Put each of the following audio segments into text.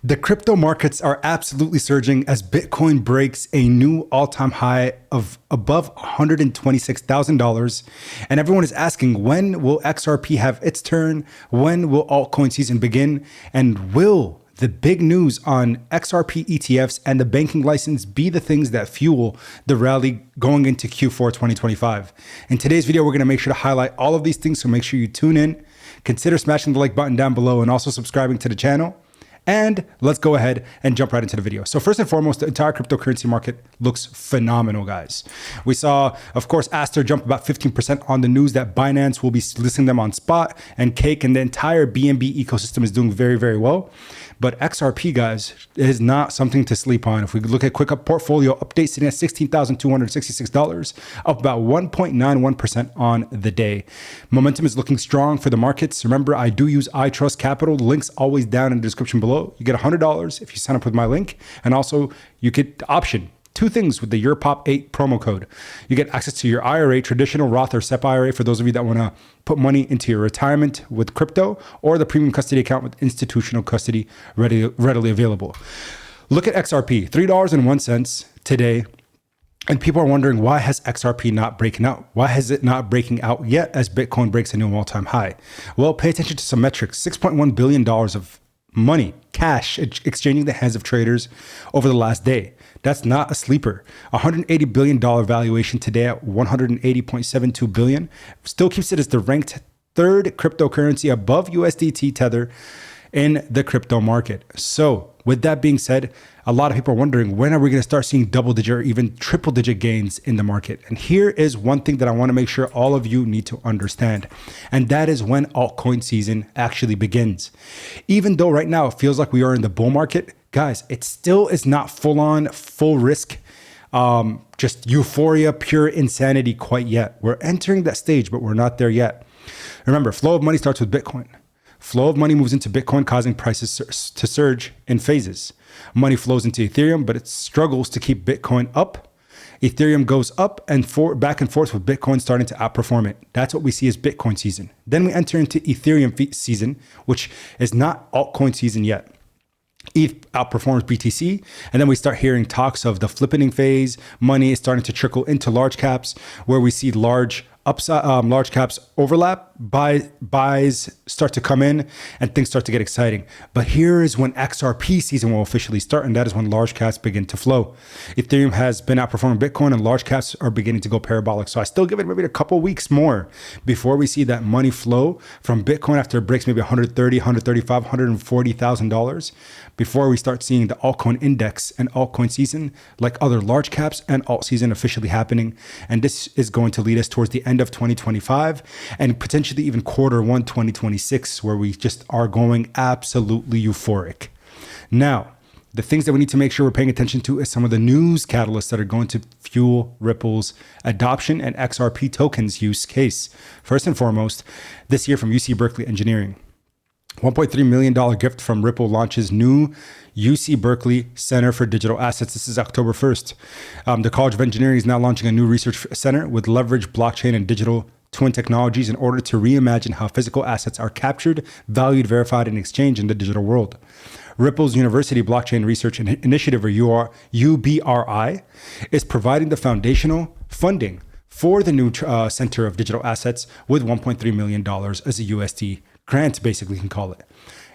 The crypto markets are absolutely surging as Bitcoin breaks a new all-time high of above $126,000. And everyone is asking, when will XRP have its turn? When will altcoin season begin? And will the big news on XRP ETFs and the banking license be the things that fuel the rally going into Q4 2025? In today's video, we're going to make sure to highlight all of these things, so make sure you tune in. Consider smashing the like button down below and also subscribing to the channel. And let's go ahead and jump right into the video. So first and foremost, the entire cryptocurrency market looks phenomenal, guys. We saw, of course, Aster jump about 15% on the news that Binance will be listing them on spot, and Cake and the entire BNB ecosystem is doing very, very well. But XRP, guys, is not something to sleep on. If we look at quick portfolio update, sitting at $16,266, up about 1.91% on the day. Momentum is looking strong for the markets. Remember, I do use iTrust Capital. The link's always down in the description below. You get $100 if you sign up with my link. And also, you get the option. Two things with the YourPop8 promo code. You get access to your IRA, traditional Roth or SEP IRA for those of you that want to put money into your retirement with crypto, or the premium custody account with institutional custody readily available. Look at XRP, $3.01 today. And people are wondering, why has XRP not breaking out? Why is it not breaking out yet as Bitcoin breaks a new all-time high? Well, pay attention to some metrics. $6.1 billion of money, cash, exchanging the hands of traders over the last day. That's not a sleeper. $180 billion valuation today at $180.72 billion. Still keeps it as the ranked third cryptocurrency above USDT Tether in the crypto market. So with that being said, a lot of people are wondering, when are we going to start seeing double-digit or even triple-digit gains in the market? And here is one thing that I want to make sure all of you need to understand, and that is when altcoin season actually begins. Even though right now it feels like we are in the bull market, guys, it still is not full-on, full risk, just euphoria, pure insanity quite yet. We're entering that stage, but we're not there yet. Remember, flow of money starts with Bitcoin. Flow of money moves into Bitcoin, causing prices to surge in phases. Money flows into Ethereum, but it struggles to keep Bitcoin up. Ethereum goes up and back and forth, with Bitcoin starting to outperform it. That's what we see as Bitcoin season. Then we enter into Ethereum season, which is not altcoin season yet. ETH outperforms BTC, and then we start hearing talks of the flippening phase. Money is starting to trickle into large caps, where we see large caps overlap, buys start to come in, and things start to get exciting. But here is when XRP season will officially start, and that is when large caps begin to flow. Ethereum has been outperforming Bitcoin, and large caps are beginning to go parabolic. So I still give it maybe a couple weeks more before we see that money flow from Bitcoin after it breaks maybe $130,000, $135,000, $140,000, before we start seeing the altcoin index and altcoin season, like other large caps, and alt season officially happening. And this is going to lead us towards the end of 2025 and potentially even Q1 2026, where we just are going absolutely euphoric. Now, the things that we need to make sure we're paying attention to is some of the news catalysts that are going to fuel Ripple's adoption and XRP tokens use case. First and foremost, this year from UC Berkeley Engineering. $1.3 million gift from Ripple launches new UC Berkeley Center for Digital Assets. This is October 1st. The College of Engineering is now launching a new research center with leverage blockchain and digital twin technologies in order to reimagine how physical assets are captured, valued, verified, and exchanged in the digital world. Ripple's University Blockchain Research Initiative, or UBRI, is providing the foundational funding for the new Center of Digital Assets with $1.3 million as a USD grant, basically, you can call it.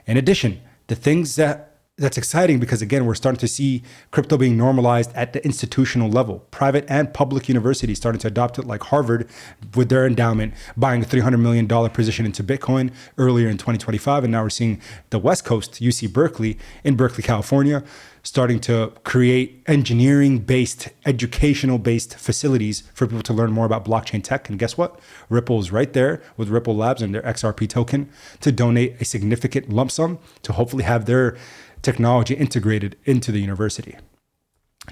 In addition, the things that's exciting, because again, we're starting to see crypto being normalized at the institutional level. Private and public universities starting to adopt it, like Harvard with their endowment buying a $300 million position into Bitcoin earlier in 2025. And now we're seeing the West Coast, UC Berkeley in Berkeley, California, starting to create engineering-based, educational-based facilities for people to learn more about blockchain tech. And guess what? Ripple is right there with Ripple Labs and their XRP token to donate a significant lump sum to hopefully have their technology integrated into the university.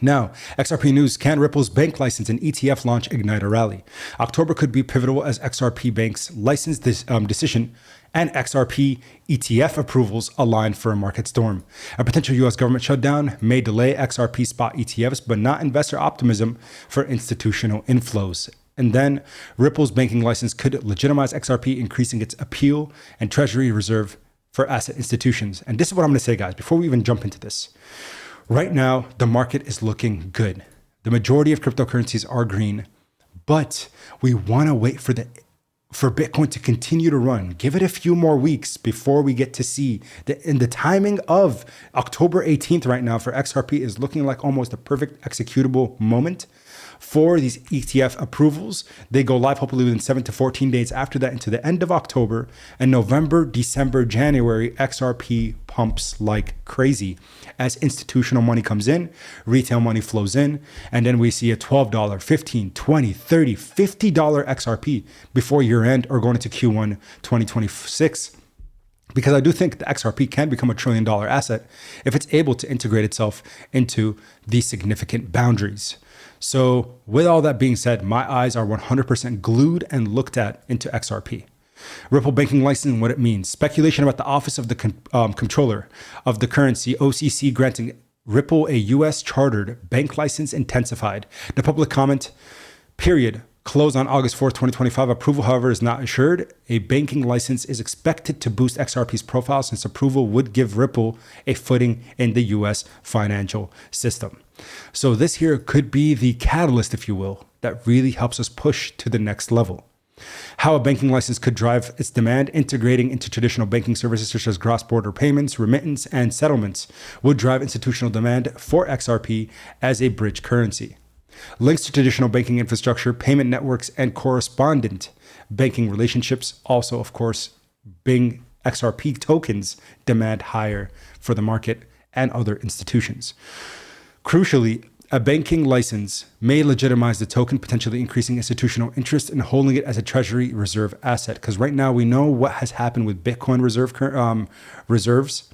Now, XRP news: can Ripple's bank license and ETF launch ignite a rally? October could be pivotal as XRP Bank's license decision and XRP ETF approvals align for a market storm. A potential US government shutdown may delay XRP spot ETFs, but not investor optimism for institutional inflows. And then Ripple's banking license could legitimize XRP, increasing its appeal and treasury reserve for asset institutions. And this is what I'm going to say, guys, before we even jump into this. Right now, the market is looking good. The majority of cryptocurrencies are green, but we want to wait for Bitcoin to continue to run. Give it a few more weeks before we get to see in the timing of October 18th right now for XRP is looking like almost a perfect executable moment for these ETF approvals. They go live hopefully within 7 to 14 days after that into the end of October, and November, December, January, XRP pumps like crazy as institutional money comes in, retail money flows in, and then we see a $12, $15, $20, $30, $50 XRP before year end or going into Q1 2026. Because I do think the XRP can become $1 trillion asset if it's able to integrate itself into these significant boundaries. So with all that being said, my eyes are 100% glued and looked at into XRP. Ripple banking license and what it means. Speculation about the Office of the Comptroller of the Currency, OCC, granting Ripple a U.S. chartered bank license intensified. The public comment period closed on August 4th, 2025. Approval, however, is not assured. A banking license is expected to boost XRP's profile since approval would give Ripple a footing in the U.S. financial system. So this here could be the catalyst, if you will, that really helps us push to the next level. How a banking license could drive its demand, integrating into traditional banking services such as cross-border payments, remittance, and settlements would drive institutional demand for XRP as a bridge currency. Links to traditional banking infrastructure, payment networks, and correspondent banking relationships also, of course, bring XRP tokens demand higher for the market and other institutions. Crucially, a banking license may legitimize the token, potentially increasing institutional interest in holding it as a treasury reserve asset. Because right now we know what has happened with Bitcoin reserves,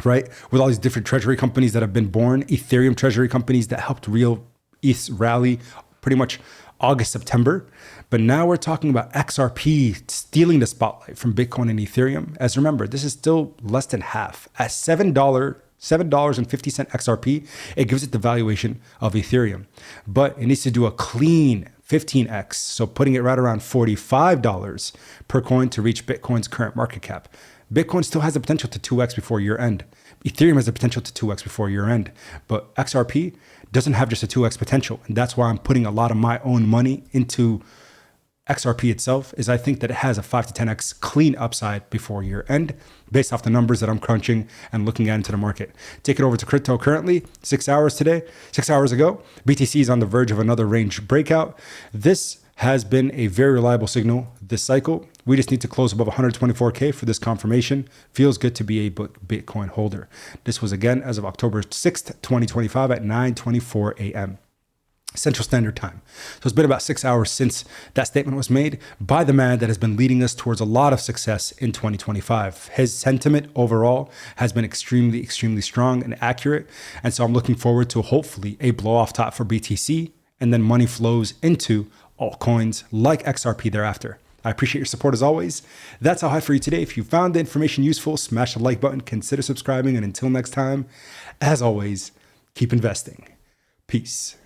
right? With all these different treasury companies that have been born, Ethereum treasury companies that helped real ETH rally pretty much August, September. But now we're talking about XRP stealing the spotlight from Bitcoin and Ethereum. As remember, this is still less than half. At $7.50 XRP, it gives it the valuation of Ethereum. But it needs to do a clean 15x, so putting it right around $45 per coin to reach Bitcoin's current market cap. Bitcoin still has the potential to 2x before year end. Ethereum has the potential to 2x before year end. But XRP doesn't have just a 2x potential. And that's why I'm putting a lot of my own money into XRP itself, is I think that it has a 5 to 10x clean upside before year end based off the numbers that I'm crunching and looking at into the market. Take it over to crypto currently, 6 hours ago, BTC is on the verge of another range breakout. This has been a very reliable signal this cycle. We just need to close above 124K for this confirmation. Feels good to be a Bitcoin holder. This was again as of October 6th, 2025 at 9:24 a.m. Central Standard Time. So it's been about 6 hours since that statement was made by the man that has been leading us towards a lot of success in 2025. His sentiment overall has been extremely, extremely strong and accurate. And so I'm looking forward to hopefully a blow off top for BTC, and then money flows into altcoins like XRP thereafter. I appreciate your support as always. That's all I have for you today. If you found the information useful, smash the like button, consider subscribing, and until next time, as always, keep investing. Peace.